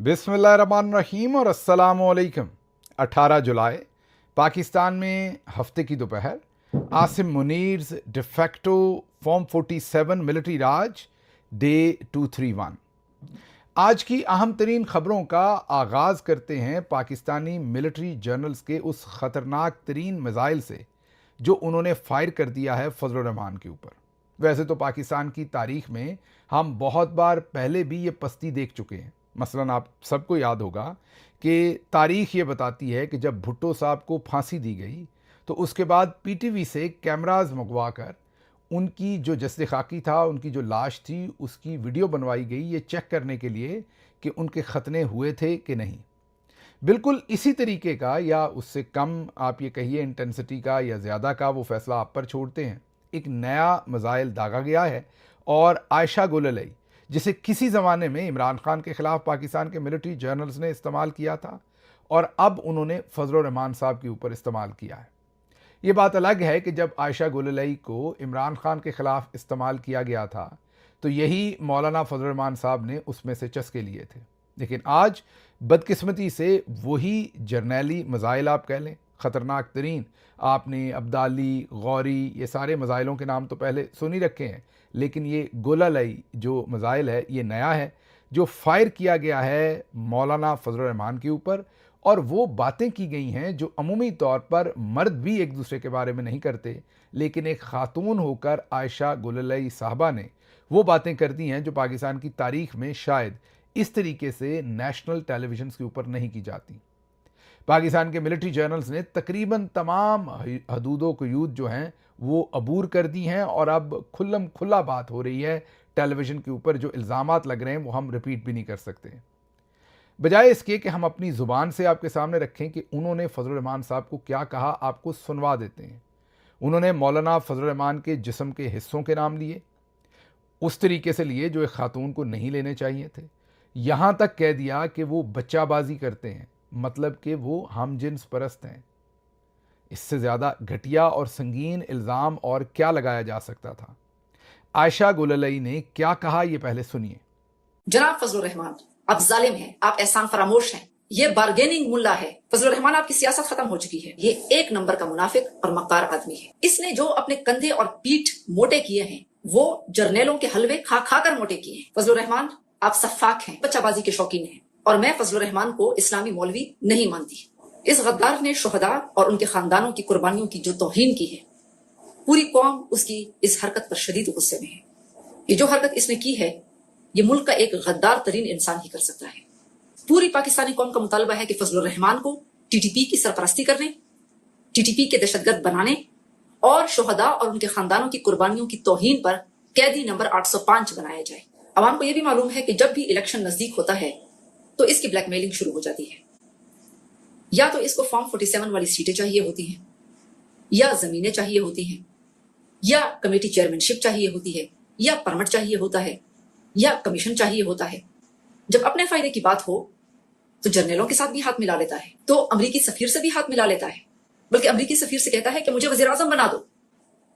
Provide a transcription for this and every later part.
बिस्मिल्लाहिर्रहमानिर्रहीम और अस्सलामुअलैकुम। 18 जुलाई पाकिस्तान में हफ्ते की दोपहर आसिम मुनीर्स डिफेक्टो फॉर्म 47 मिलिट्री राज डे 231। आज की अहम तरीन खबरों का आगाज़ करते हैं पाकिस्तानी मिलिट्री जर्नल्स के उस ख़तरनाक तरीन मिज़ाइल से जो उन्होंने फायर कर दिया है फजल रहमान के ऊपर। वैसे तो पाकिस्तान की तारीख में हम बहुत बार पहले भी ये पस्ती देख चुके हैं। मसलन आप सबको याद होगा कि तारीख ये बताती है कि जब भुट्टो साहब को फांसी दी गई तो उसके बाद पीटीवी से कैमराज मंगवा कर उनकी जो जस्ते खाकी था, उनकी जो लाश थी, उसकी वीडियो बनवाई गई ये चेक करने के लिए कि उनके खतने हुए थे कि नहीं। बिल्कुल इसी तरीके का या उससे कम आप ये कहिए इंटेंसिटी का या ज़्यादा का, वो फ़ैसला आप पर छोड़ते हैं, एक नया मिज़ाइल दागा गया है और आयशा गुललई, जिसे किसी ज़माने में इमरान खान के ख़िलाफ़ पाकिस्तान के मिलिट्री जर्नल्स ने इस्तेमाल किया था और अब उन्होंने फजल रहमान साहब के ऊपर इस्तेमाल किया है। ये बात अलग है कि जब आयशा गुललई को इमरान खान के ख़िलाफ़ इस्तेमाल किया गया था तो यही मौलाना फजल रहमान साहब ने उसमें से चस्के लिए थे, लेकिन आज बदकिस्मती से वही जर्नैली मिज़ाइल आप कह लें, ख़तरनाक तरीन, आपने अब्दाली, गौरी, ये सारे मिज़ाइलों के नाम तो पहले सुन ही रखे हैं, लेकिन ये गुललई जो मिज़ाइल है ये नया है जो फायर किया गया है मौलाना फजल रहमान के ऊपर। और वो बातें की गई हैं जो अमूमी तौर पर मर्द भी एक दूसरे के बारे में नहीं करते, लेकिन एक ख़ातून होकर आयशा गुललई साहबा ने वो बातें कर दी हैं जो पाकिस्तान की तारीख में शायद इस तरीके से नेशनल टेलीविज़न के ऊपर नहीं की जाती। पाकिस्तान के मिलिट्री जर्नल्स ने तकरीबन तमाम हदूदो क़यूद जो हैं वो अबूर कर दी हैं और अब खुल्लम खुल्ला बात हो रही है टेलीविज़न के ऊपर। जो इल्ज़ामात लग रहे हैं वो हम रिपीट भी नहीं कर सकते। बजाय इसके कि हम अपनी ज़ुबान से आपके सामने रखें कि उन्होंने फजल रहमान साहब को क्या कहा, आपको सुनवा देते हैं। उन्होंने मौलाना फजल रहमान के जिस्म के हिस्सों के नाम लिए, उस तरीके से लिए जो एक ख़ातून को नहीं लेने चाहिए थे। यहाँ तक कह दिया कि वो बच्चाबाजी करते हैं, मतलब कि वो हम जिन्स परस्त हैं। इससे ज़्यादा घटिया और संगीन इल्ज़ाम और क्या लगाया जा सकता था। आयशा गुललई ने क्या कहा ये पहले सुनिए। जनाब फजल रहमान, आप जालिम हैं, आप एहसान फरामोश हैं, ये बार्गेनिंग मुल्ला है। फजल रहमान, आपकी सियासत खत्म हो चुकी है। ये एक नंबर का मुनाफिक और मक्कार आदमी है। इसने जो अपने कंधे और पीठ मोटे किए हैं वो जर्नेलों के हलवे खा खा कर मोटे किए हैं। फजल रहमान, आप सफाक हैं, बच्चाबाजी के शौकीन हैं और मैं फजल रहमान को इस्लामी मौलवी नहीं मानती। इस गद्दार ने शुहदा और उनके खानदानों की कुर्बानियों की जो तौहीन की है, पूरी कौम उसकी इस हरकत पर शदीद गुस्से में है। ये जो हरकत इसने की है ये मुल्क का एक गद्दार तरीन इंसान ही कर सकता है। पूरी पाकिस्तानी कौम का मुतालबा है कि फजल रहमान को टीटीपी की सरपरस्ती करने, टीटीपी के दहशतगर्द बनाने और शुहदा और उनके खानदानों की कुर्बानियों की तौहीन पर कैदी नंबर 805 बनाया जाए। अवाम को यह भी मालूम है कि जब भी इलेक्शन नजदीक होता है तो इसकी ब्लैकमेलिंग शुरू हो जाती है। या तो इसको फॉर्म 47 वाली सीटें चाहिए होती हैं, या जमीनें चाहिए होती हैं, या कमेटी चेयरमैनशिप चाहिए होती है, या परमिट चाहिए होता है, या कमीशन चाहिए होता है। जब अपने फायदे की बात हो तो जर्नलों के साथ भी हाथ मिला लेता है, तो अमरीकी सफीर से भी हाथ मिला लेता है, बल्कि अमरीकी सफीर से कहता है कि मुझे वजीर आजम बना दो।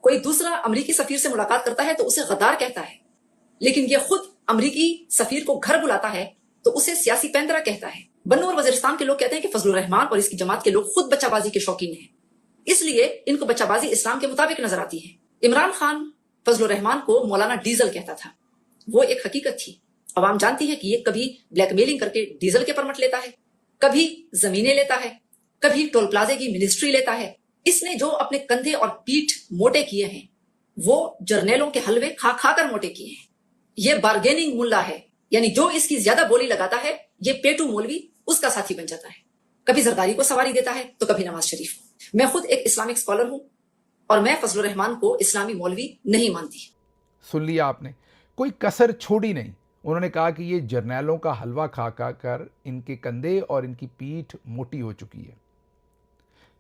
कोई दूसरा अमरीकी सफीर से मुलाकात करता है तो उसे गद्दार कहता है, लेकिन यह खुद अमरीकी सफीर को घर बुलाता है तो उसे सियासी पेंदरा कहता है। बन्नू और वजीरिस्तान के लोग कहते हैं कि फजल रहमान और इसकी जमात के लोग खुद बच्चाबाजी के शौकीन हैं, इसलिए इनको बच्चाबाजी इस्लाम के मुताबिक नजर आती है। इमरान खान फजल रहमान को मौलाना डीजल कहता था, वो एक हकीकत थी। अवाम जानती है कि ये कभी ब्लैकमेलिंग करके डीजल के परमिट लेता है, कभी जमीनें लेता है, कभी टोल प्लाजे की मिनिस्ट्री लेता है। इसने जो अपने कंधे और पीठ मोटे किए हैं वो जर्नेलों के हलवे खा खा कर मोटे किए हैं। ये बार्गेनिंग मुल्ला है, यानी जो इसकी ज्यादा बोली लगाता है ये पेटू मौलवी उसका साथी बन जाता है। कभी जरदारी को सवारी देता है तो कभी नवाज शरीफ। मैं खुद एक इस्लामिक स्कॉलर हूं और मैं फजल रहमान को इस्लामी मौलवी नहीं मानती। सुन लिया आपने, कोई कसर छोड़ी नहीं। उन्होंने कहा कि ये जर्नैलों का हलवा खा खा कर इनके कंधे और इनकी पीठ मोटी हो चुकी है।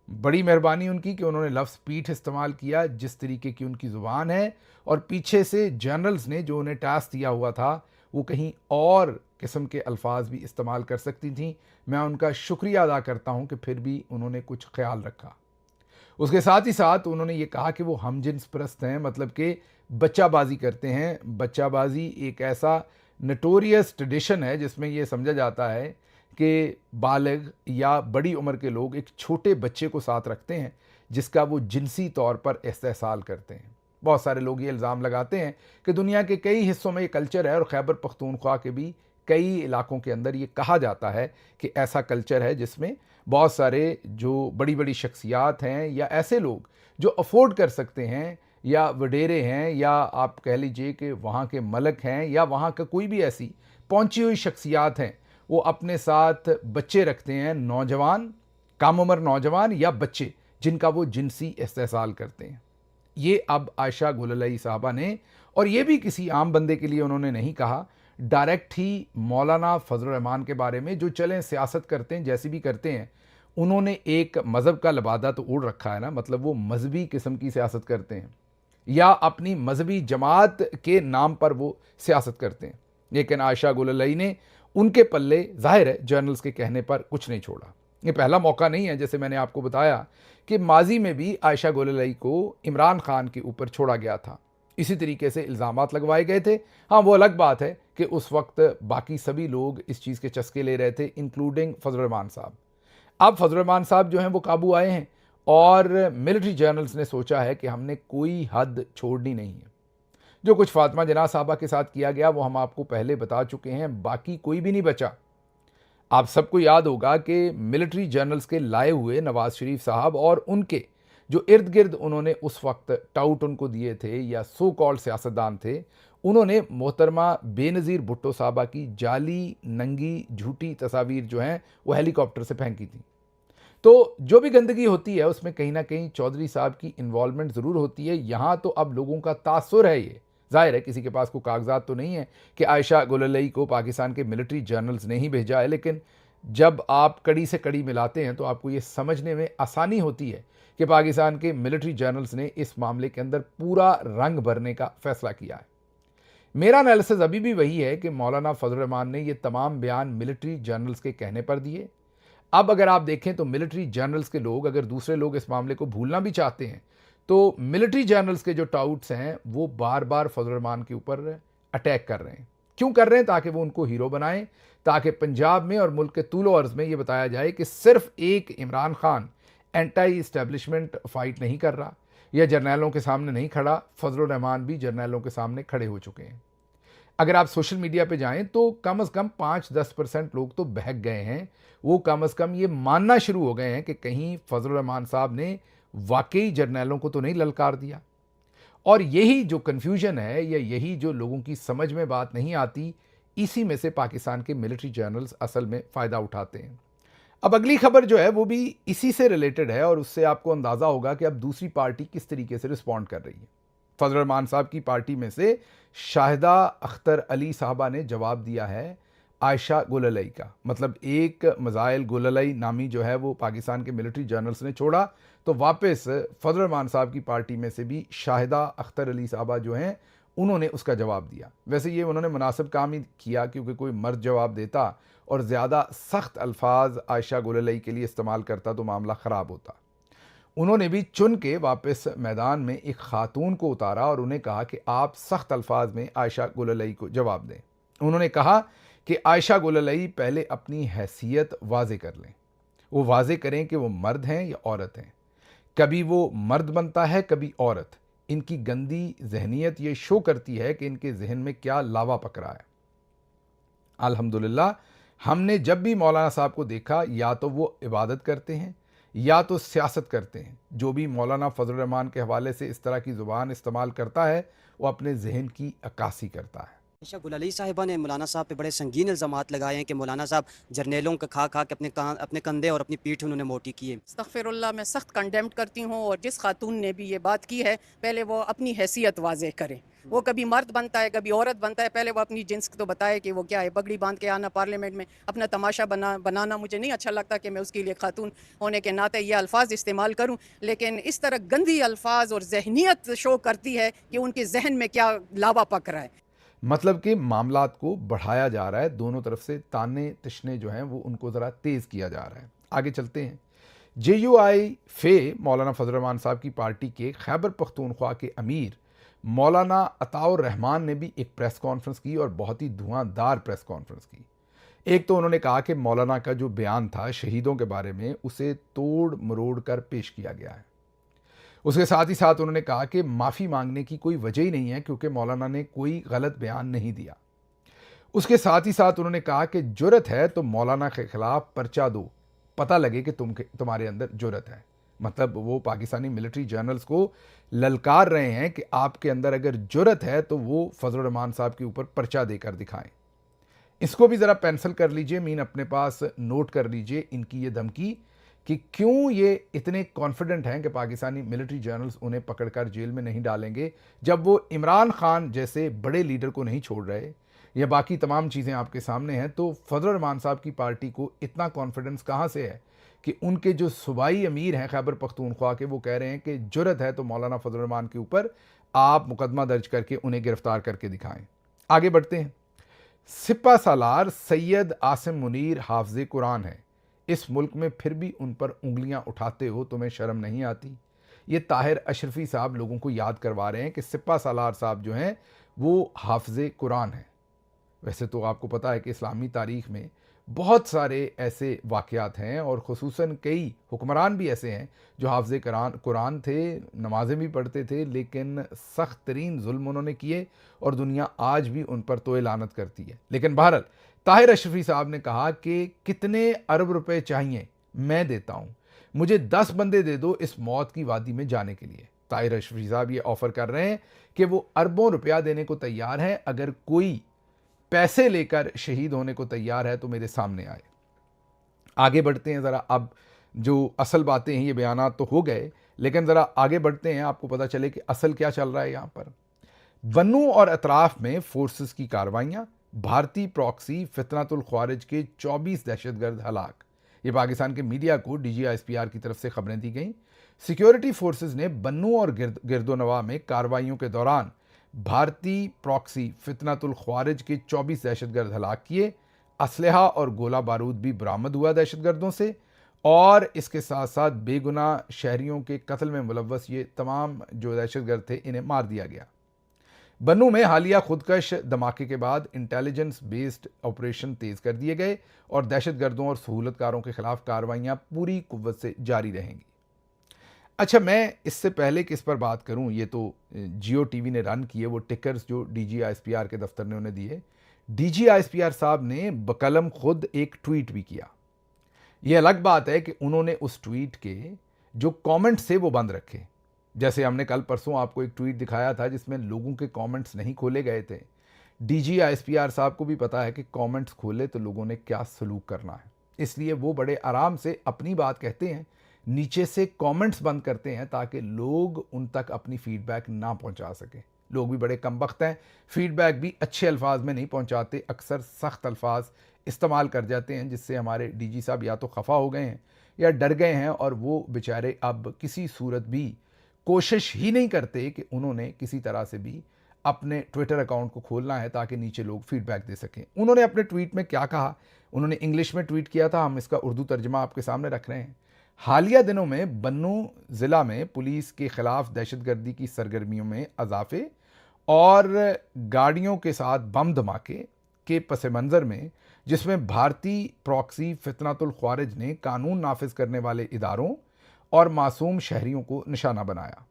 बड़ी मेहरबानी उनकी कि उन्होंने लफ्ज़ पीठ इस्तेमाल किया, जिस तरीके की उनकी ज़ुबान है, और पीछे से जर्नल्स ने जो उन्हें टास्क दिया हुआ था वो कहीं और किस्म के अल्फाज भी इस्तेमाल कर सकती थी। मैं उनका शुक्रिया अदा करता हूँ कि फिर भी उन्होंने कुछ ख्याल रखा। उसके साथ ही साथ उन्होंने ये कहा कि वो हम जिन्स परस्त हैं, मतलब कि बच्चाबाजी करते हैं। बच्चाबाजी एक ऐसा नटोरियस ट्रेडिशन है जिसमें ये समझा जाता है कि बालिग या बड़ी उम्र के लोग एक छोटे बच्चे को साथ रखते हैं जिसका वो जिनसी तौर पर इस्तेहसाल करते हैं। बहुत सारे लोग ये इल्ज़ाम लगाते हैं कि दुनिया के कई हिस्सों में ये कल्चर है और खैबर पख्तूनख्वा के भी कई इलाकों के अंदर ये कहा जाता है कि ऐसा कल्चर है जिसमें बहुत सारे जो बड़ी बड़ी शख्सियात हैं या ऐसे लोग जो अफोर्ड कर सकते हैं या वडेरे हैं या आप कह लीजिए कि वहाँ के मलक हैं या वहाँ का कोई भी ऐसी पहुँची हुई शख्सियात हैं, वो अपने साथ बच्चे रखते हैं, नौजवान, कम उम्र नौजवान या बच्चे जिनका वो जिनसी इस्तेहसाल करते हैं। ये अब आयशा गोललई साहबा ने, और ये भी किसी आम बंदे के लिए उन्होंने नहीं कहा, डायरेक्ट ही मौलाना फजल रहमान के बारे में, जो चलें सियासत करते हैं जैसी भी करते हैं, उन्होंने एक मज़हब का लबादा तो ओढ़ रखा है ना, मतलब वो मजहबी किस्म की सियासत करते हैं या अपनी मजहबी जमात के नाम पर वो सियासत करते हैं। लेकिन आयशा गोललई ने उनके पल्ले ज़ाहिर है जर्नल्स के कहने पर कुछ नहीं छोड़ा। ये पहला मौका नहीं है, जैसे मैंने आपको बताया कि माजी में भी आयशा गोललई को इमरान खान के ऊपर छोड़ा गया था, इसी तरीके से इल्ज़ामात लगवाए गए थे। हाँ, वो अलग बात है कि उस वक्त बाकी सभी लोग इस चीज़ के चस्के ले रहे थे, इंक्लूडिंग फजल रहमान साहब। अब फजल रहमान साहब जो हैं वो काबू आए हैं और मिलिट्री जर्नल्स ने सोचा है कि हमने कोई हद छोड़नी नहीं है। जो कुछ फातिमा जना साहबा के साथ किया गया वो हम आपको पहले बता चुके हैं, बाकी कोई भी नहीं बचा। आप सबको याद होगा कि मिलिट्री जर्नल्स के लाए हुए नवाज शरीफ साहब और उनके जो इर्द गिर्द उन्होंने उस वक्त टाउट उनको दिए थे या सो कॉल्ड सियासतदान थे, उन्होंने मोहतरमा बेनज़ीर भुट्टो साहबा की जाली, नंगी, झूठी तस्वीर जो हैं वो हेलीकॉप्टर से फेंकी थी। तो जो भी गंदगी होती है उसमें कहीं ना कहीं चौधरी साहब की इन्वॉल्वमेंट ज़रूर होती है। यहाँ तो अब लोगों का तासुर है, ये जाहिर है किसी के पास कोई कागजात तो नहीं है कि आयशा गोललई को पाकिस्तान के मिलिट्री जर्नल्स ने ही भेजा है, लेकिन जब आप कड़ी से कड़ी मिलाते हैं तो आपको ये समझने में आसानी होती है कि पाकिस्तान के मिलिट्री जर्नल्स ने इस मामले के अंदर पूरा रंग भरने का फैसला किया है। मेरा एनालिसिस अभी भी वही है कि मौलाना फजल रहमान ने ये तमाम बयान मिलिट्री जर्नल्स के कहने पर दिए। अब अगर आप देखें तो मिलिट्री जर्नल्स के लोग, अगर दूसरे लोग इस मामले को भूलना भी चाहते हैं, तो मिलिट्री जर्नल्स के जो टाउट्स हैं वो बार बार फजल रहमान के ऊपर अटैक कर रहे हैं। क्यों कर रहे हैं? ताकि वो उनको हीरो बनाएं, ताकि पंजाब में और मुल्क के तूलो अर्ज में ये बताया जाए कि सिर्फ एक Imran Khan anti establishment fight नहीं कर रहा या जर्नैलों के सामने नहीं खड़ा, फजल रहमान भी जर्नैलों के सामने खड़े हो चुके हैं। अगर आप सोशल मीडिया पे जाएं तो कम से कम 5-10% लोग तो बहक गए हैं। वो कम से कम ये मानना शुरू हो गए हैं कि कहीं फजल रहमान साहब ने वाकई जर्नैलों को तो नहीं ललकार दिया। और यही जो कन्फ्यूजन है या यही जो लोगों की समझ में बात नहीं आती, इसी में से पाकिस्तान के मिलिट्री जर्नल्स असल में फ़ायदा उठाते हैं। अब अगली खबर जो है वो भी इसी से रिलेटेड है और उससे आपको अंदाज़ा होगा कि अब दूसरी पार्टी किस तरीके से रिस्पॉन्ड कर रही है। फजल रहमान साहब की पार्टी में से शाहिदा अख्तर अली साहबा ने जवाब दिया है आयशा गोललई का। मतलब एक मज़ाइल गोललई नामी जो है वो पाकिस्तान के मिलिट्री जर्नल्स ने छोड़ा, तो वापस फजल रहमान साहब की पार्टी में से भी शाहिदा अख्तर अली साहबा जो हैं उन्होंने उसका जवाब दिया। वैसे ये उन्होंने मुनासिब काम ही किया, क्योंकि कोई मर्द जवाब देता और ज़्यादा सख्त अल्फाज आयशा गोललई के लिए इस्तेमाल करता तो मामला ख़राब होता। उन्होंने भी चुन के वापस मैदान में एक खातून को उतारा और उन्हें कहा कि आप सख्त अल्फाज में आयशा गोललई को जवाब दें। उन्होंने कहा कि आयशा गोललई पहले अपनी हैसियत वाजे कर लें, वो वाजे करें कि वो मर्द हैं या औरत हैं। कभी वो मर्द बनता है, कभी औरत। इनकी गंदी जहनीत ये शो करती है कि इनके जहन में क्या लावा पक रहा है। अल्हम्दुलिल्लाह हमने जब भी मौलाना साहब को देखा, या तो वो इबादत करते हैं या तो सियासत करते हैं। जो भी मौलाना फजल रहमान के हवाले से इस तरह की ज़ुबान इस्तेमाल करता है वो अपने जहन की अक्कासी करता है। आयशा गोललई साहिबा ने मौलाना साहब पे बड़े संगीन इल्ज़ामात लगाए हैं कि मौलाना साहब जर्नेलों का खा खा के अपने कंधे और अपनी पीठ उन्होंने मोटी की है। अस्तग़फिरुल्लाह, मैं सख्त कंडेम्ड करती हूँ। और जिस खातून ने भी ये बात की है, पहले वो अपनी हैसियत वाज़ेह करे। वो कभी मर्द बनता है, कभी औरत बनता है, पहले वो अपनी जिन्स तो बताए कि वो क्या है। पगड़ी बांध के आना पार्लियामेंट में, अपना तमाशा बनाना मुझे नहीं अच्छा लगता कि मैं उसके लिए खातून होने के नाते ये अल्फाज इस्तेमाल करूँ, लेकिन इस तरह गंदी अल्फाज और जहनीत शो करती है कि उनके जहन में क्या लावा पक रहा है। मतलब कि मामलात को बढ़ाया जा रहा है, दोनों तरफ से ताने तिशने जो हैं वो उनको ज़रा तेज़ किया जा रहा है। आगे चलते हैं। JUI फे मौलाना फजल रहमान साहब की पार्टी के खैबर पख्तूनख्वा के अमीर मौलाना अताउर रहमान ने भी एक प्रेस कॉन्फ्रेंस की और बहुत ही धुआंधार प्रेस कॉन्फ्रेंस की। एक तो उन्होंने कहा कि मौलाना का जो बयान था शहीदों के बारे में उसे तोड़ मरोड़ कर पेश किया गया है। उसके साथ ही साथ उन्होंने कहा कि माफ़ी मांगने की कोई वजह ही नहीं है क्योंकि मौलाना ने कोई गलत बयान नहीं दिया। उसके साथ ही साथ उन्होंने कहा कि जुर्रत है तो मौलाना के खिलाफ पर्चा दो, पता लगे कि तुम्हारे अंदर जुर्रत है। मतलब वो पाकिस्तानी मिलिट्री जर्नल्स को ललकार रहे हैं कि आपके अंदर अगर जुर्रत है तो वो फजल रहमान साहब के ऊपर पर्चा देकर दिखाएं। इसको भी ज़रा पेंसिल कर लीजिए, मीन अपने पास नोट कर लीजिए इनकी ये धमकी कि क्यों ये इतने कॉन्फिडेंट हैं कि पाकिस्तानी मिलिट्री जर्नल्स उन्हें पकड़कर जेल में नहीं डालेंगे जब वो इमरान खान जैसे बड़े लीडर को नहीं छोड़ रहे। या बाकी तमाम चीज़ें आपके सामने हैं। तो फजल रहमान साहब की पार्टी को इतना कॉन्फिडेंस कहाँ से है कि उनके जो सूबाई अमीर हैं खैबर पख्तूनख्वा के, वो कह रहे हैं कि जुर्रत है तो मौलाना फजल रहमान के ऊपर आप मुकदमा दर्ज करके उन्हें गिरफ्तार करके दिखाएं। आगे बढ़ते हैं। सिपा सालार सैयद आसिम मुनीर हाफिज़े कुरान है, इस मुल्क में फिर भी उन पर उंगलियां उठाते हो, तुम्हें शर्म नहीं आती? ये ताहिर अशरफी साहब लोगों को याद करवा रहे हैं कि सिपा सालार साहब जो हैं वो हाफिज़े कुरान हैं। वैसे तो आपको पता है कि इस्लामी तारीख़ में बहुत सारे ऐसे वाक़यात हैं और ख़ुसूसन कई हुक्मरान भी ऐसे हैं जो हाफ़िज़े कुरान थे, नमाज़ें भी पढ़ते थे, लेकिन सख्त तरीन जुल्म उन्होंने किए और दुनिया आज भी उन पर तोए लानत करती है। लेकिन बहरहाल ताहिर अशरफी साहब ने कहा कि कितने अरब रुपए चाहिए मैं देता हूँ, मुझे 10 बंदे दे दो इस मौत की वादी में जाने के लिए। ताहिर अशरफी साहब ये ऑफ़र कर रहे हैं कि वो अरबों रुपया देने को तैयार हैं, अगर कोई पैसे लेकर शहीद होने को तैयार है तो मेरे सामने आए। आगे बढ़ते हैं ज़रा। अब जो असल बातें हैं ये बयानात तो हो गए, लेकिन ज़रा आगे बढ़ते हैं, आपको पता चले कि असल क्या चल रहा है यहाँ पर। बन्नू और अतराफ़ में फोर्सेस की कार्रवाइयाँ, भारतीय प्रॉक्सी फितनातुल ख्वारिज के 24 दहशतगर्द हलाक। ये पाकिस्तान के मीडिया को DGISPR की तरफ से खबरें दी गईं। सिक्योरिटी फोर्सेस ने बन्नू और गिरदोनवा में कार्रवाइयों के दौरान भारतीय प्रॉक्सी फितनातुल ख्वारिज के 24 दहशतगर्द हलाक किए। असलहा और गोला बारूद भी बरामद हुआ दहशतगर्दों से, और इसके साथ साथ बेगुनाह शहरियों के कत्ल में मुलव्वस ये तमाम जो दहशतगर्द थे इन्हें मार दिया गया। बन्नू में हालिया खुदकश धमाके के बाद इंटेलिजेंस बेस्ड ऑपरेशन तेज़ कर दिए गए और दहशतगर्दों और सहूलतकारों के खिलाफ कार्रवाइयाँ पूरी कुव्वत से जारी रहेंगी। अच्छा, मैं इससे पहले कि इस पर बात करूं, ये तो जियो टीवी ने रन किए वो टिकर्स जो DGISPR के दफ्तर ने उन्हें दिए। DGISPR साहब ने बकलम खुद एक ट्वीट भी किया। ये अलग बात है कि उन्होंने उस ट्वीट के जो कमेंट्स थे वो बंद रखे। जैसे हमने कल परसों आपको एक ट्वीट दिखाया था जिसमें लोगों के कमेंट्स नहीं खोले गए थे। DGISPR साहब को भी पता है कि कमेंट्स खोले तो लोगों ने क्या सलूक करना है, इसलिए वो बड़े आराम से अपनी बात कहते हैं, नीचे से कमेंट्स बंद करते हैं ताकि लोग उन तक अपनी फीडबैक ना पहुंचा सकें। लोग भी बड़े कमबख्त हैं, फीडबैक भी अच्छे अल्फाज में नहीं पहुंचाते, अक्सर सख्त अल्फाज इस्तेमाल कर जाते हैं, जिससे हमारे DG साहब या तो खफा हो गए हैं या डर गए हैं और वो बेचारे अब किसी सूरत भी कोशिश ही नहीं करते कि उन्होंने किसी तरह से भी अपने ट्विटर अकाउंट को खोलना है ताकि नीचे लोग फीडबैक दे सकें। उन्होंने अपने ट्वीट में क्या कहा, उन्होंने इंग्लिश में ट्वीट किया था, हम इसका उर्दू तर्जमा आपके सामने रख रहे हैं। हालिया दिनों में बन्नू ज़िला में पुलिस के खिलाफ दहशतगर्दी की सरगर्मियों में इजाफे और गाड़ियों के साथ बम धमाके के पस मंज़र में, जिसमें भारतीय प्रॉक्सी फितनातुल ख्वारिज ने कानून नाफिज करने वाले इदारों और मासूम शहरियों को निशाना बनाया।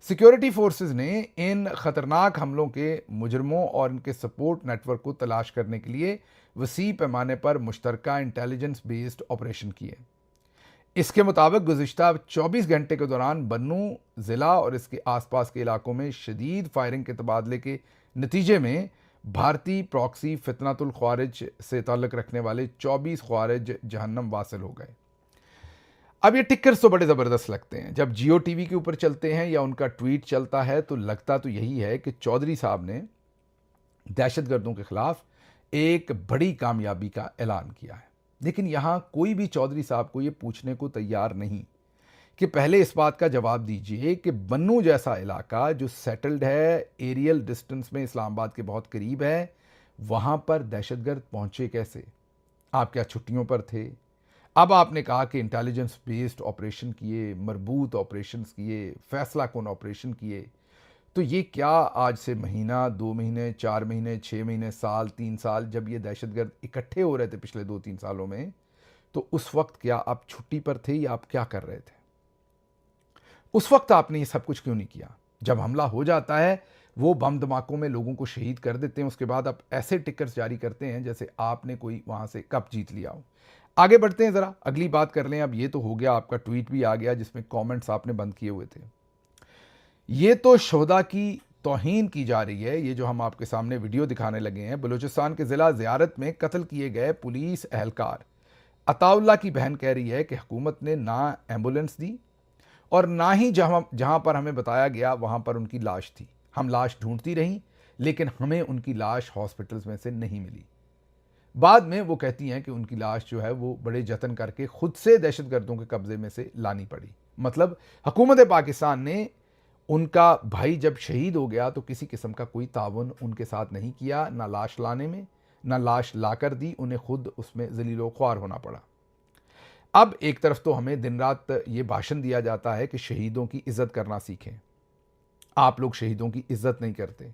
सिक्योरिटी फोर्सेस ने इन ख़तरनाक हमलों के मुजरमों और इनके सपोर्ट नेटवर्क को तलाश करने के लिए वसी पैमाने पर मुश्तरका इंटेलिजेंस बेस्ड ऑपरेशन किए। इसके मुताबिक गुज़िश्ता 24 घंटे के दौरान बन्नू ज़िला और इसके आसपास के इलाकों में शदीद फायरिंग के तबादले के नतीजे में भारतीय प्रॉक्सी फितनातुल ख्वारिज से ताल्लुक़ रखने वाले 24 ख्वारिज जहन्नम वासिल हो गए। अब ये टिक्कर्स तो बड़े ज़बरदस्त लगते हैं, जब जियो टीवी के ऊपर चलते हैं या उनका ट्वीट चलता है तो लगता तो यही है कि चौधरी साहब ने दहशतगर्दों के खिलाफ एक बड़ी कामयाबी का ऐलान किया है। लेकिन यहाँ कोई भी चौधरी साहब को ये पूछने को तैयार नहीं कि पहले इस बात का जवाब दीजिए कि बन्नू जैसा इलाका जो सेटल्ड है, एरियल डिस्टेंस में इस्लामाबाद के बहुत करीब है, वहाँ पर दहशतगर्द पहुँचे कैसे? आप क्या छुट्टियों पर थे? अब आपने कहा कि इंटेलिजेंस बेस्ड ऑपरेशन किए, मरबूत ऑपरेशंस किए, फैसला कौन ऑपरेशन किए, तो ये क्या आज से महीना, 2 महीने, 4 महीने, 6 महीने, साल, 3 साल जब ये दहशतगर्द इकट्ठे हो रहे थे पिछले 2-3 सालों में, तो उस वक्त क्या आप छुट्टी पर थे या आप क्या कर रहे थे? उस वक्त आपने ये सब कुछ क्यों नहीं किया? जब हमला हो जाता है, वो बम धमाकों में लोगों को शहीद कर देते हैं, उसके बाद आप ऐसे टिकट्स जारी करते हैं जैसे आपने कोई वहाँ से कप जीत लिया हो। आगे बढ़ते हैं, ज़रा अगली बात कर लें। अब ये तो हो गया, आपका ट्वीट भी आ गया जिसमें कमेंट्स आपने बंद किए हुए थे। ये तो शोहदा की तौहीन की जा रही है। ये जो हम आपके सामने वीडियो दिखाने लगे हैं, बलूचिस्तान के ज़िला ज़ियारत में कत्ल किए गए पुलिस एहलकार अताउल्ला की बहन कह रही है कि हुकूमत ने ना एम्बुलेंस दी और ना ही जहाँ पर हमें बताया गया वहाँ पर उनकी लाश थी। हम लाश ढूंढती रहीं लेकिन हमें उनकी लाश हॉस्पिटल्स में से नहीं मिली। बाद में वो कहती हैं कि उनकी लाश जो है वो बड़े जतन करके खुद से दहशतगर्दों के कब्जे में से लानी पड़ी। मतलब हुकूमत पाकिस्तान ने उनका भाई जब शहीद हो गया तो किसी किस्म का कोई ताउन उनके साथ नहीं किया, ना लाश लाने में, ना लाश लाकर दी, उन्हें खुद उसमें ज़लीलो ख्वार होना पड़ा। अब एक तरफ तो हमें दिन रात ये भाषण दिया जाता है कि शहीदों की इज़्ज़त करना सीखें। आप लोग शहीदों की इज़्ज़त नहीं करते।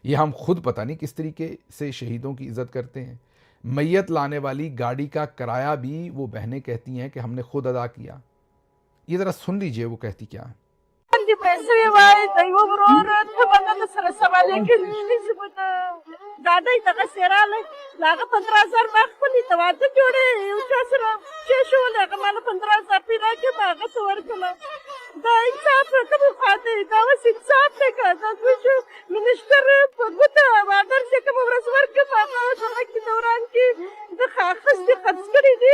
ये हम खुद पता नहीं किस तरीके से शहीदों की इज़्ज़त करते हैं। मैयत लाने वाली गाड़ी का किराया भी वो बहनें कहती हैं कि हमने खुद अदा किया। ये ज़रा सुन लीजिए वो कहती क्या है। गाड़ी तक सेरा ले लागा 15,000 मार्क पली तवाते जोड़े उचासरा चेशो लागा माला 15,000 पिरा के मागा तोर कला दा इंसाफ कब खाते दा वस इंसाफ ने का दा कुछ मिनिस्टर पगुता वादर से कब रसवर के मागा समा की दौरान की दा खाखस के खस्कड़ी दी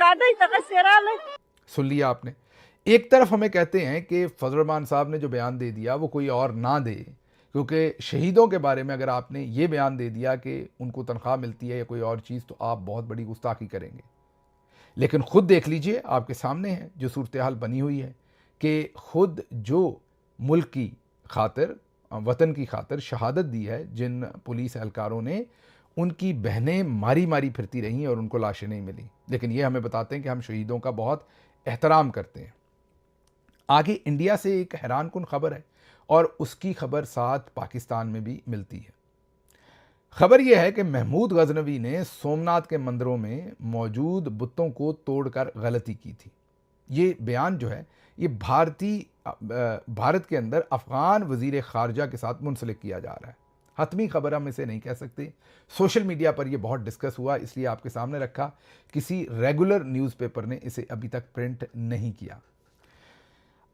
गाड़ी तक सेरा ले। सुन लिया आपने। एक तरफ हमें कहते हैं कि फजल रहमान साहब ने जो बयान दे दिया वो कोई और ना दे, क्योंकि शहीदों के बारे में अगर आपने ये बयान दे दिया कि उनको तनख्वाह मिलती है या कोई और चीज़ तो आप बहुत बड़ी गुस्ताखी करेंगे। लेकिन ख़ुद देख लीजिए, आपके सामने है जो सूरत हाल बनी हुई है कि ख़ुद जो मुल्क की खातिर, वतन की खातिर शहादत दी है, जिन पुलिस एहलकारों ने, उनकी बहनें मारी मारी फिरती रहीं और उनको लाशें नहीं मिली। लेकिन ये हमें बताते हैं कि हम शहीदों का बहुत एहतराम करते हैं। आगे इंडिया से एक हैरान कुन खबर है और उसकी खबर साथ पाकिस्तान में भी मिलती है। खबर यह है कि महमूद गजनवी ने सोमनाथ के मंदिरों में मौजूद बुतों को तोड़कर गलती की थी। ये बयान जो है ये भारत के अंदर अफ़गान वज़ीर ख़ारजा के साथ मुंसलिक किया जा रहा है। हतमी खबर हम इसे नहीं कह सकते। सोशल मीडिया पर यह बहुत डिस्कस हुआ, इसलिए आपके सामने रखा। किसी रेगुलर न्यूज़पेपर ने इसे अभी तक प्रिंट नहीं किया।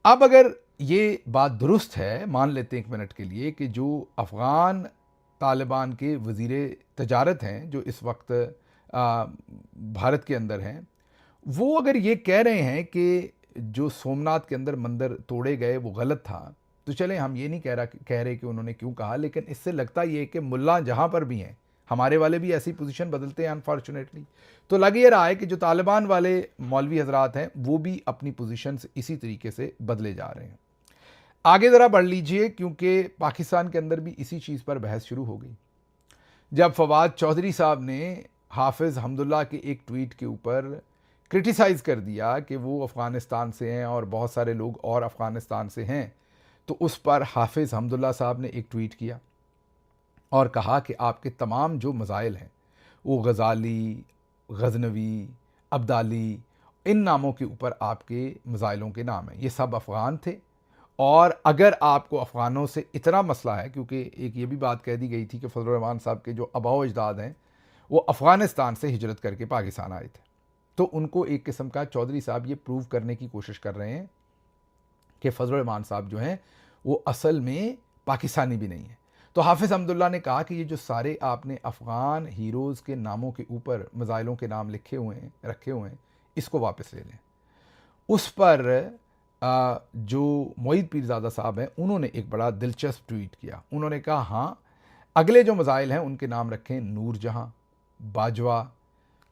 अब अगर ये बात दुरुस्त है, मान लेते हैं एक मिनट के लिए कि जो अफ़गान तालिबान के वज़ीर तजारत हैं जो इस वक्त भारत के अंदर हैं, वो अगर ये कह रहे हैं कि जो सोमनाथ के अंदर मंदिर तोड़े गए वो गलत था, तो चलें हम ये नहीं कह रहे कि उन्होंने क्यों कहा, लेकिन इससे लगता ये कि मुल्ला जहाँ पर भी हैं, हमारे वाले भी ऐसी पोजीशन बदलते हैं अनफॉर्चुनेटली। तो लग ये रहा है कि जो तालिबान वाले मौलवी हजरात हैं वो भी अपनी पोजीशंस इसी तरीके से बदले जा रहे हैं। आगे ज़रा बढ़ लीजिए, क्योंकि पाकिस्तान के अंदर भी इसी चीज़ पर बहस शुरू हो गई जब फवाद चौधरी साहब ने हाफिज़ हमदुल्ला के एक ट्वीट के ऊपर क्रिटिसाइज़ कर दिया कि वो अफ़गानिस्तान से हैं और बहुत सारे लोग और अफ़गानिस्तान से हैं। तो उस पर हाफिज़ हमदुल्ला साहब ने एक ट्वीट किया और कहा कि आपके तमाम जो मज़ाइल हैं वो गज़ाली, गज़नवी, अब्दाली, इन नामों के ऊपर आपके मज़ाइलों के नाम हैं। ये सब अफ़गान थे और अगर आपको अफ़गानों से इतना मसला है, क्योंकि एक ये भी बात कह दी गई थी कि फजल रहमान साहब के जो आबा अजदाद हैं वो अफ़गानिस्तान से हिजरत करके पाकिस्तान आए थे, तो उनको एक किस्म का चौधरी साहब ये प्रूव करने की कोशिश कर रहे हैं कि फजल रहमान साहब जो हैं वो असल में पाकिस्तानी भी नहीं है। तो हाफिज़ हमदुल्ला ने कहा कि ये जो सारे आपने अफ़गान हीरोज़ के नामों के ऊपर मज़ाइलों के नाम रखे हुए हैं, इसको वापस ले लें। उस पर जो मोईद पीरज़ादा साहब हैं उन्होंने एक बड़ा दिलचस्प ट्वीट किया। उन्होंने कहा हाँ, अगले जो मज़ाइल हैं उनके नाम रखें नूर जहाँ, बाजवा,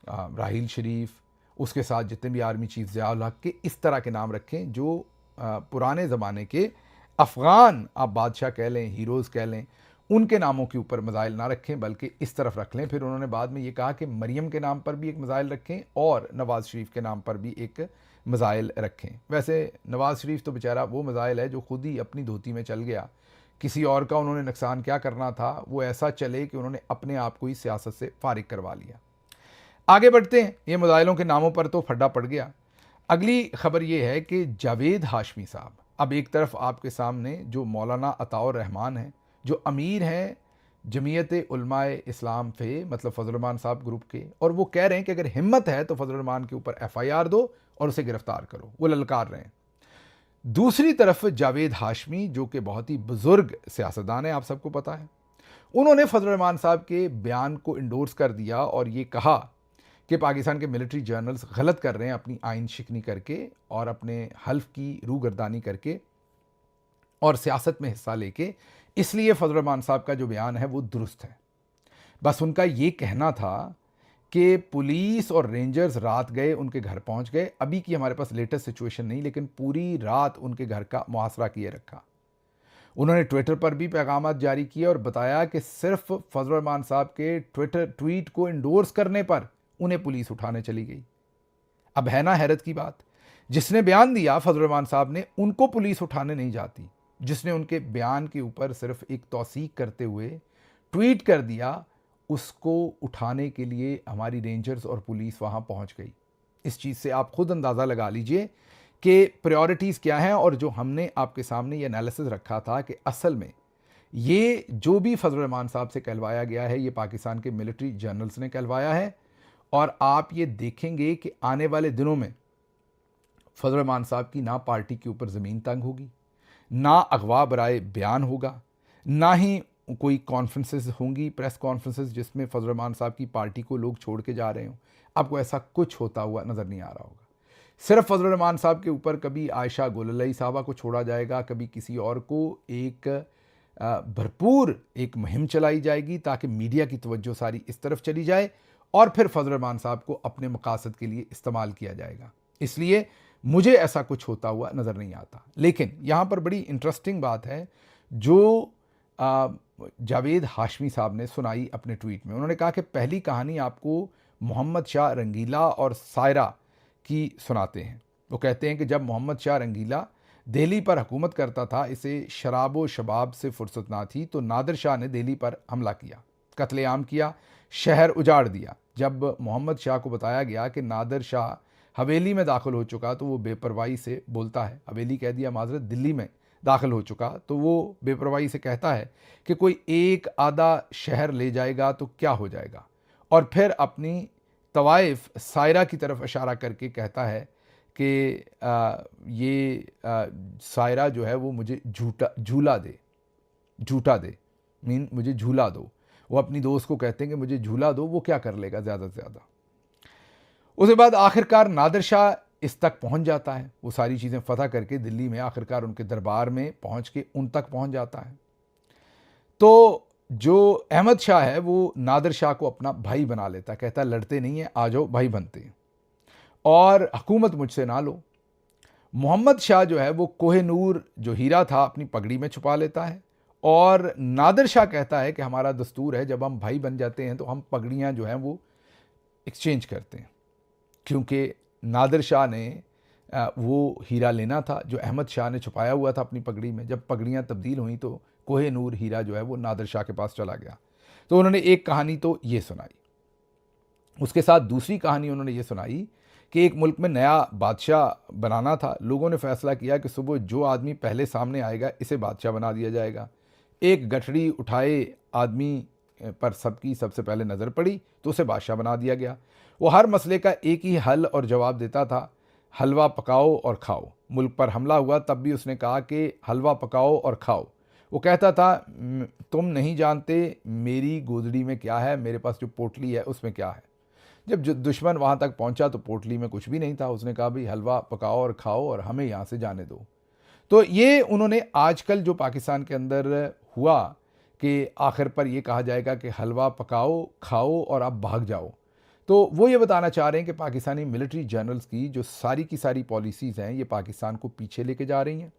राहील शरीफ, उसके साथ जितने भी आर्मी चीफ ज़ियाउल हक के, इस तरह के नाम रखें जो पुराने ज़माने के अफ़गान, आप बादशाह कह लें, हीरोज़ कह लें, उनके नामों के ऊपर मिसाइल ना रखें बल्कि इस तरफ रख लें। फिर उन्होंने बाद में ये कहा कि मरियम के नाम पर भी एक मिसाइल रखें और नवाज़ शरीफ के नाम पर भी एक मिसाइल रखें। वैसे नवाज़ शरीफ तो बेचारा वो मिसाइल है जो खुद ही अपनी धोती में चल गया, किसी और का उन्होंने नुकसान क्या करना था, वो ऐसा चले कि उन्होंने अपने आप को ही सियासत से फारिग करवा लिया। आगे बढ़ते हैं, ये मिसाइलों के नामों पर तो फड्डा पड़ गया। अगली खबर ये है कि जावेद हाशमी साहब, अब एक तरफ आपके सामने जो मौलाना अताउर रहमान हैं, जो अमीर हैं जमीयत उलमाए इस्लाम थे, मतलब फजल रहमान साहब ग्रुप के, और वो कह रहे हैं कि अगर हिम्मत है तो फजल रहमान के ऊपर FIR दो और उसे गिरफ्तार करो, वो ललकार रहे हैं। दूसरी तरफ जावेद हाशमी जो कि बहुत ही बुजुर्ग सियासतदान है, आप सबको पता है, उन्होंने फजल रहमान साहब के बयान को इंडोर्स कर दिया और ये कहा कि पाकिस्तान के मिलिट्री जर्नल्स गलत कर रहे हैं अपनी आइन शिकनी करके और अपने हल्फ की रूगर्दानी करके और सियासत में हिस्सा लेके, इसलिए फजल रहमान साहब का जो बयान है वो दुरुस्त है। बस उनका ये कहना था कि पुलिस और रेंजर्स रात गए, उनके घर पहुंच गए। अभी की हमारे पास लेटेस्ट सिचुएशन नहीं, लेकिन पूरी रात उनके घर का मुहासरा किए रखा। उन्होंने ट्विटर पर भी पैगामात जारी किए और बताया कि सिर्फ फजल रहमान साहब के ट्वीट को इंडोर्स करने पर उन्हें पुलिस उठाने चली गई। अब है ना हैरत की बात, जिसने बयान दिया फजल रहमान साहब ने, उनको पुलिस उठाने नहीं जाती। जिसने उनके बयान के ऊपर सिर्फ एक तौसीक करते हुए ट्वीट कर दिया, उसको उठाने के लिए हमारी रेंजर्स और पुलिस वहाँ पहुँच गई। इस चीज़ से आप खुद अंदाज़ा लगा लीजिए कि प्रायोरिटीज़ क्या हैं। और जो हमने आपके सामने ये एनालिसिस रखा था कि असल में ये जो भी फजल रहमान साहब से कहलवाया गया है, ये पाकिस्तान के मिलिट्री जर्नल्स ने कहलवाया है। और आप ये देखेंगे कि आने वाले दिनों में फजल रहमान साहब की ना पार्टी के ऊपर ज़मीन तंग होगी, ना अगवा बराए बयान होगा, ना ही कोई कॉन्फ्रेंसेस होंगी, प्रेस कॉन्फ्रेंसेस जिसमें फजल रहमान साहब की पार्टी को लोग छोड़ के जा रहे हों। आपको ऐसा कुछ होता हुआ नज़र नहीं आ रहा होगा। सिर्फ फजल रहमान साहब के ऊपर कभी आयशा गोललई साहबा को छोड़ा जाएगा, कभी किसी और को, एक भरपूर एक मुहिम चलाई जाएगी ताकि मीडिया की तवज्जो सारी इस तरफ चली जाए और फिर फजल रहमान साहब को अपने मकासद के लिए इस्तेमाल किया जाएगा। इसलिए मुझे ऐसा कुछ होता हुआ नज़र नहीं आता। लेकिन यहाँ पर बड़ी इंटरेस्टिंग बात है जो जावेद हाशमी साहब ने सुनाई अपने ट्वीट में। उन्होंने कहा कि पहली कहानी आपको मोहम्मद शाह रंगीला और सायरा की सुनाते हैं। वो कहते हैं कि जब मोहम्मद शाह रंगीला दिल्ली पर हुकूमत करता था, इसे शराब व शबाब से फुर्सत ना थी, तो नादिर शाह ने दिल्ली पर हमला किया, कत्लेआम किया, शहर उजाड़ दिया। जब मोहम्मद शाह को बताया गया कि नादिर शाह हवेली में दाखिल हो चुका, तो वो बेपरवाही से बोलता है, हवेली कह दिया माजरत, दिल्ली में दाखिल हो चुका, तो वो बेपरवाही से कहता है कि कोई एक आधा शहर ले जाएगा तो क्या हो जाएगा। और फिर अपनी तवाइफ सायरा की तरफ इशारा करके कहता है कि सायरा जो है वो मुझे झूला दे, मुझे झूला दो। वो अपनी दोस्त को कहते हैं कि मुझे झूला दो, वो क्या कर लेगा ज़्यादा से ज़्यादा। उसके बाद आखिरकार नादिर शाह इस तक पहुंच जाता है, वो सारी चीज़ें फतह करके दिल्ली में आखिरकार उनके दरबार में पहुंच के उन तक पहुंच जाता है। तो जो अहमद शाह है वो नादिर शाह को अपना भाई बना लेता, कहता लड़ते नहीं हैं, आ जाओ भाई बनते हैं और हुकूमत मुझसे ना लो। मोहम्मद शाह जो है वो कोहिनूर जो हीरा था अपनी पगड़ी में छुपा लेता है और नादिर शाह कहता है कि हमारा दस्तूर है, जब हम भाई बन जाते हैं तो हम पगड़ियाँ जो हैं वो एक्सचेंज करते हैं, क्योंकि नादिर शाह ने वो हीरा लेना था जो अहमद शाह ने छुपाया हुआ था अपनी पगड़ी में। जब पगड़ियाँ तब्दील हुई तो कोहिनूर हीरा जो है वो नादिर शाह के पास चला गया। तो उन्होंने एक कहानी तो ये सुनाई, उसके साथ दूसरी कहानी उन्होंने ये सुनाई कि एक मुल्क में नया बादशाह बनाना था। लोगों ने फैसला किया कि सुबह जो आदमी पहले सामने आएगा इसे बादशाह बना दिया जाएगा। एक गठड़ी उठाए आदमी पर सबकी सबसे पहले नज़र पड़ी तो उसे बादशाह बना दिया गया। वो हर मसले का एक ही हल और जवाब देता था, हलवा पकाओ और खाओ। मुल्क पर हमला हुआ तब भी उसने कहा कि हलवा पकाओ और खाओ। वो कहता था तुम नहीं जानते मेरी गोदड़ी में क्या है, मेरे पास जो पोटली है उसमें क्या है। जब दुश्मन वहाँ तक पहुँचा तो पोटली में कुछ भी नहीं था। उसने कहा भाई हलवा पकाओ और खाओ और हमें यहाँ से जाने दो। तो ये उन्होंने आजकल जो पाकिस्तान के अंदर हुआ कि आखिर पर ये कहा जाएगा कि हलवा पकाओ खाओ और आप भाग जाओ, तो वो ये बताना चाह रहे हैं कि पाकिस्तानी मिलिट्री जर्नल्स की जो सारी की सारी पॉलिसीज़ हैं ये पाकिस्तान को पीछे लेके जा रही हैं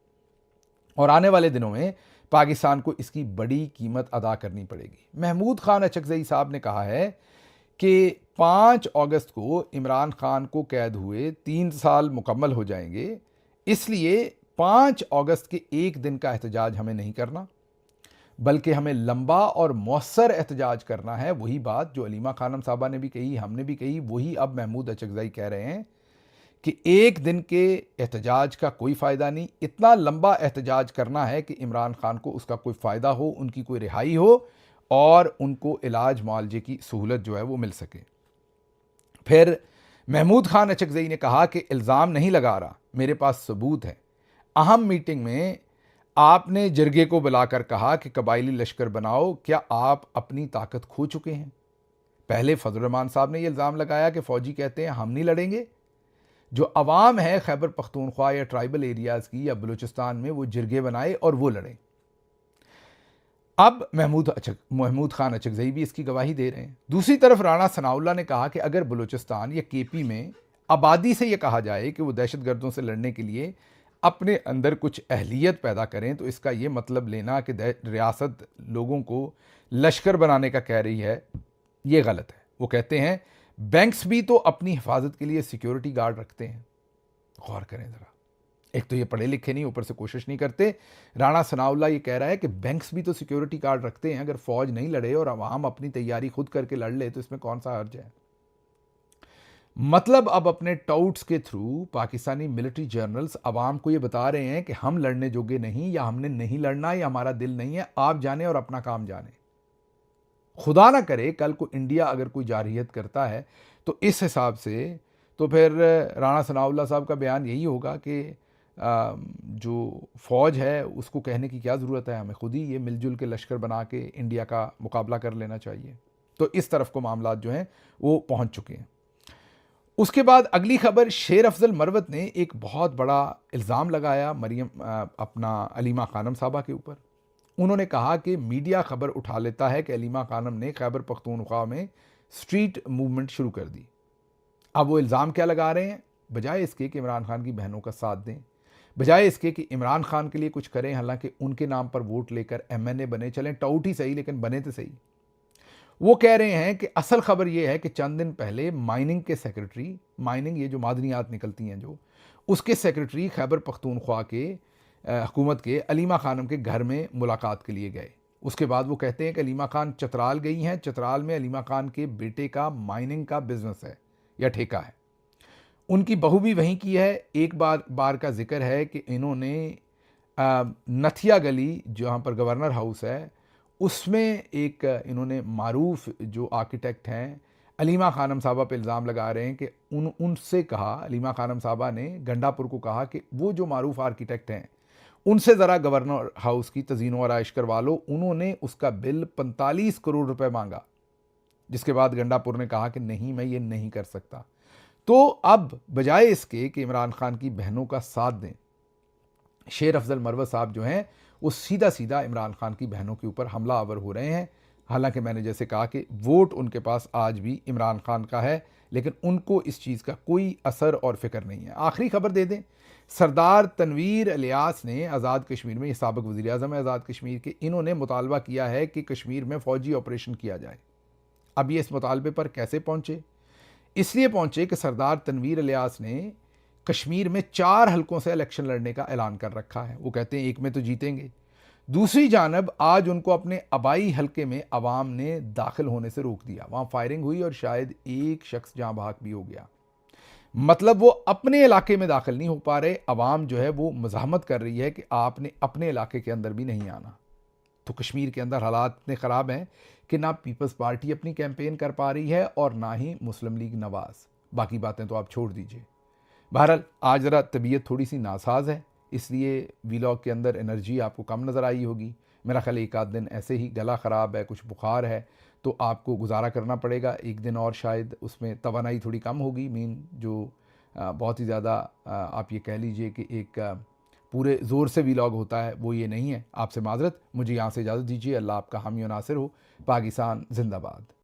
और आने वाले दिनों में पाकिस्तान को इसकी बड़ी कीमत अदा करनी पड़ेगी। महमूद खान अचकज़ई साहब ने कहा है कि 5 अगस्त को इमरान खान को कैद हुए 3 साल मुकम्मल हो जाएंगे, इसलिए 5 अगस्त के एक दिन का एहतजाज हमें नहीं करना, बल्कि हमें लंबा और मौसर एहतजाज करना है। वही बात जो अलीमा खानम साहबा ने भी कही, हमने भी कही, वही अब महमूद अचकज़ई कह रहे हैं कि एक दिन के एहतजाज का कोई फ़ायदा नहीं, इतना लंबा एहतजाज करना है कि इमरान खान को उसका कोई फ़ायदा हो, उनकी कोई रिहाई हो और उनको इलाज मुआलजे की सहूलत जो है वो मिल सके। फिर महमूद खान अचकज़ई ने कहा कि इल्ज़ाम नहीं लगा रहा, मेरे पास सबूत है। अहम मीटिंग में आपने जरगे को बुलाकर कहा कि कबायली लश्कर बनाओ, क्या आप अपनी ताकत खो चुके हैं? पहले फजल रहमान साहब ने यह इल्ज़ाम लगाया कि फ़ौजी कहते हैं हम नहीं लड़ेंगे, जो अवाम है खैबर पख्तूनख्वा या ट्राइबल एरियाज़ की या बलूचिस्तान में, वो जिरगे बनाए और वो लड़ें। अब महमूद खान अचकज़ई भी इसकी गवाही दे रहे हैं। दूसरी तरफ राणा सनाउल्लाह ने कहा कि अगर बलूचिस्तान या केपी में आबादी से यह कहा जाए कि वो दहशतगर्दों से लड़ने के लिए अपने अंदर कुछ अहलियत पैदा करें, तो इसका ये मतलब लेना कि रियासत लोगों को लश्कर बनाने का कह रही है, ये गलत है। वो कहते हैं बैंक्स भी तो अपनी हिफाजत के लिए सिक्योरिटी गार्ड रखते हैं। गौर करें ज़रा, एक तो ये पढ़े लिखे नहीं, ऊपर से कोशिश नहीं करते। राणा सनाउल्लाह ये कह रहा है कि बैंक्स भी तो सिक्योरिटी गार्ड रखते हैं, अगर फ़ौज नहीं लड़े और अवाम अपनी तैयारी खुद करके लड़ ले तो इसमें कौन सा हर्ज है। मतलब अब अपने टाउट्स के थ्रू पाकिस्तानी मिलिट्री जर्नल्स अवाम को ये बता रहे हैं कि हम लड़ने जोगे नहीं, या हमने नहीं लड़ना, या हमारा दिल नहीं है, आप जाने और अपना काम जाने। खुदा ना करे कल को इंडिया अगर कोई जारहियत करता है तो इस हिसाब से तो फिर राणा सनाउल्लाह साहब का बयान यही होगा कि जो फ़ौज है उसको कहने की क्या ज़रूरत है, हमें खुद ही ये मिलजुल के लश्कर बना के इंडिया का मुकाबला कर लेना चाहिए। तो इस तरफ को मामलात जो हैं वो पहुंच चुके हैं। उसके बाद अगली खबर, शेर अफजल मरवत ने एक बहुत बड़ा इल्ज़ाम लगाया अपना अलीमा खानम साहबा के ऊपर। उन्होंने कहा कि मीडिया खबर उठा लेता है कि अलीमा खानम ने खैबर पख्तूनख्वा में स्ट्रीट मूवमेंट शुरू कर दी। अब वो इल्ज़ाम क्या लगा रहे हैं, बजाय इसके कि इमरान खान की बहनों का साथ दें, बजाय इसके कि इमरान खान के लिए कुछ करें, हालांकि उनके नाम पर वोट लेकर MNA बने, चलें टाउट ही सही लेकिन बने तो सही। वो कह रहे हैं कि असल खबर ये है कि चंद दिन पहले माइनिंग के सेक्रेटरी, माइनिंग ये जो मादनियात निकलती हैं जो, उसके सेक्रेटरी खैबर पख्तूनख्वा के हुकूमत के अलीमा खानम के घर में मुलाकात के लिए गए। उसके बाद वो कहते हैं कि अलीमा खान चतराल गई हैं, चतराल में अलीमा खान के बेटे का माइनिंग का बिजनेस है या ठेका है, उनकी बहू भी वहीं की है। एक बार का जिक्र है कि इन्होंने नथिया गली जहाँ पर गवर्नर हाउस है उसमें एक इन्होंने मारूफ जो आर्किटेक्ट हैं अलीमा खानम साहबा पे इल्ज़ाम लगा रहे हैं कि उनसे कहा, अलीमा खानम साहबा ने गंडापुर को कहा कि वो जो मारूफ आर्किटेक्ट हैं उनसे ज़रा गवर्नर हाउस की तज़ीन व आराइश करवा लो। उन्होंने उसका बिल 45 करोड़ रुपए मांगा, जिसके बाद गंडापुर ने कहा कि नहीं, मैं ये नहीं कर सकता। तो अब बजाय इसके कि इमरान खान की बहनों का साथ दें, शेर अफजल मरवत साहब जो हैं वो सीधा सीधा इमरान खान की बहनों के ऊपर हमला आवर हो रहे हैं। हालांकि मैंने जैसे कहा कि वोट उनके पास आज भी इमरान खान का है, लेकिन उनको इस चीज़ का कोई असर और फिक्र नहीं है। आखिरी खबर दे दें, सरदार तनवीर इलियास ने आज़ाद कश्मीर में, ये साबिक वज़ीर आज़म है आज़ाद कश्मीर के, इन्होंने मुतालबा किया है कि कश्मीर में फ़ौजी ऑपरेशन किया जाए। अब ये इस मुतालबे पर कैसे पहुँचे? इसलिए पहुँचे कि सरदार तनवीर इलियास ने कश्मीर में 4 हलकों से इलेक्शन लड़ने का ऐलान कर रखा है। वो कहते हैं एक में तो जीतेंगे। दूसरी जानब आज उनको अपने आबाई हलके में अवाम ने दाखिल होने से रोक दिया, वहाँ फायरिंग हुई और शायद एक शख्स जहाँ भाग भी हो गया। मतलब वो अपने इलाके में दाखिल नहीं हो पा रहे, अवाम जो है वो मज़ाहमत कर रही है कि आपने अपने इलाके के अंदर भी नहीं आना। तो कश्मीर के अंदर हालात इतने ख़राब हैं कि ना पीपल्स पार्टी अपनी कैंपेन कर पा रही है और ना ही मुस्लिम लीग नवाज़। बाकी बातें तो आप छोड़ दीजिए। बहरहाल आज ज़रा तबीयत थोड़ी सी नासाज है, इसलिए वीलॉग के अंदर एनर्जी आपको कम नज़र आई होगी। मेरा ख्याल एक आध दिन ऐसे ही गला ख़राब है, कुछ बुखार है, तो आपको गुजारा करना पड़ेगा एक दिन और, शायद उसमें तवानाई थोड़ी कम होगी। मीन जो बहुत ही ज़्यादा आप ये कह लीजिए कि एक पूरे ज़ोर से वीलॉग होता है वो ये नहीं है। आपसे माज़रत, मुझे यहाँ से इजाज़त दीजिए। अल्लाह आपका हामी और नासिर हो। पाकिस्तान जिंदाबाद।